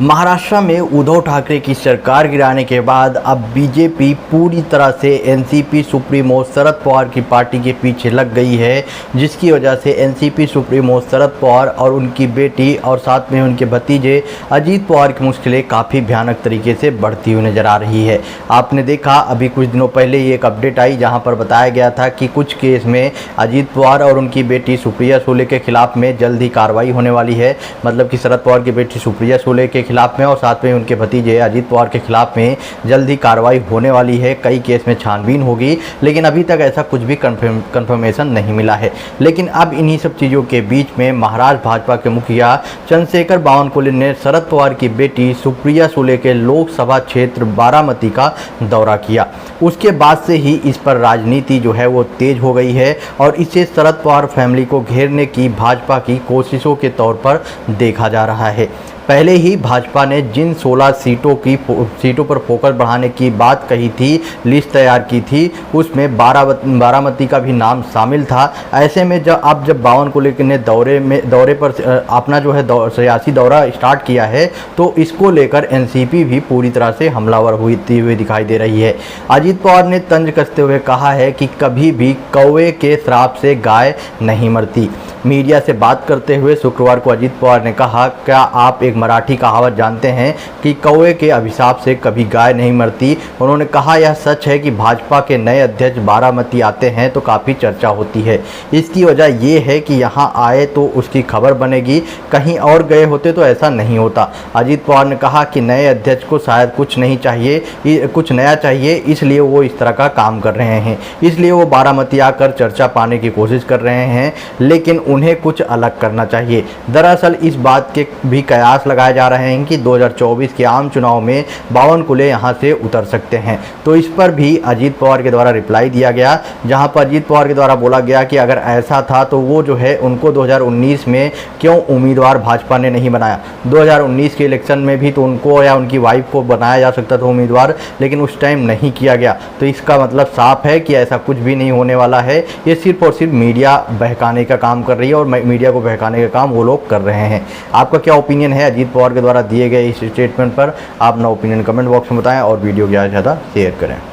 महाराष्ट्र में उद्धव ठाकरे की सरकार गिराने के बाद अब बीजेपी पूरी तरह से एनसीपी सुप्रीमो शरद पवार की पार्टी के पीछे लग गई है, जिसकी वजह से एनसीपी सुप्रीमो शरद पवार और उनकी बेटी और साथ में उनके भतीजे अजीत पवार की मुश्किलें काफ़ी भयानक तरीके से बढ़ती हुई नज़र आ रही है। आपने देखा अभी कुछ दिनों पहले ही एक अपडेट आई जहां पर बताया गया था कि कुछ केस में अजीत पवार और उनकी बेटी सुप्रिया सुले के खिलाफ में जल्द ही कार्रवाई होने वाली है। मतलब कि शरद पवार की बेटी सुप्रिया सुले के खिलाफ में और साथ में उनके भतीजे अजीत पवार के खिलाफ में जल्द ही कार्रवाई होने वाली है। कई केस में छानबीन होगी, लेकिन अभी तक ऐसा कुछ भी कंफर्मेशन नहीं मिला है। लेकिन अब इन्हीं सब चीज़ों के बीच में महाराष्ट्र भाजपा के मुखिया चंद्रशेखर बावनकुले ने शरद पवार की बेटी सुप्रिया सुले के लोकसभा क्षेत्र बारामती का दौरा किया। उसके बाद से ही इस पर राजनीति जो है वो तेज हो गई है और इसे शरद पवार फैमिली को घेरने की भाजपा की कोशिशों के तौर पर देखा जा रहा है। पहले ही भाजपा ने जिन 16 सीटों पर फोकस बढ़ाने की बात कही थी, लिस्ट तैयार की थी, उसमें बारामती का भी नाम शामिल था। ऐसे में जब बावनकुले ने दौरे पर अपना जो है सियासी दौरा स्टार्ट किया है, तो इसको लेकर एनसीपी भी पूरी तरह से हमलावर होती हुई दिखाई दे रही है। अजीत पवार ने तंज कसते हुए कहा है कि कभी भी कौवे के श्राप से गाय नहीं मरती। मीडिया से बात करते हुए शुक्रवार को अजीत पवार ने कहा, क्या आप एक मराठी कहावत जानते हैं कि कौवे के अभिशाप से कभी गाय नहीं मरती। उन्होंने कहा यह सच है कि भाजपा के नए अध्यक्ष बारामती आते हैं तो काफ़ी चर्चा होती है। इसकी वजह ये है कि यहाँ आए तो उसकी खबर बनेगी, कहीं और गए होते तो ऐसा नहीं होता। अजीत पवार ने कहा कि नए अध्यक्ष को शायद कुछ नया चाहिए, इसलिए वो इस तरह का काम कर रहे हैं, इसलिए वो बारामती आकर चर्चा पाने की कोशिश कर रहे हैं, लेकिन उन्हें कुछ अलग करना चाहिए। दरअसल इस बात के भी कयास लगाए जा रहे हैं कि 2024 के आम चुनाव में बावनकुले यहां से उतर सकते हैं। तो इस पर भी अजीत पवार के द्वारा रिप्लाई दिया गया, जहां पर अजीत पवार के द्वारा बोला गया कि अगर ऐसा था तो वो जो है उनको 2019 में क्यों उम्मीदवार भाजपा ने नहीं बनाया। 2019 के इलेक्शन में भी तो उनको या उनकी वाइफ को बनाया जा सकता था उम्मीदवार, लेकिन उस टाइम नहीं किया गया। तो इसका मतलब साफ है कि ऐसा कुछ भी नहीं होने वाला है। ये सिर्फ और सिर्फ मीडिया बहकाने का काम कर रही है और मीडिया को बहकाने का काम वो लोग कर रहे हैं। आपका क्या ओपिनियन है अजीत पवार के द्वारा दिए गए इस स्टेटमेंट पर? आप अपना ओपिनियन कमेंट बॉक्स में बताएं और वीडियो ज़्यादा से ज़्यादा शेयर करें।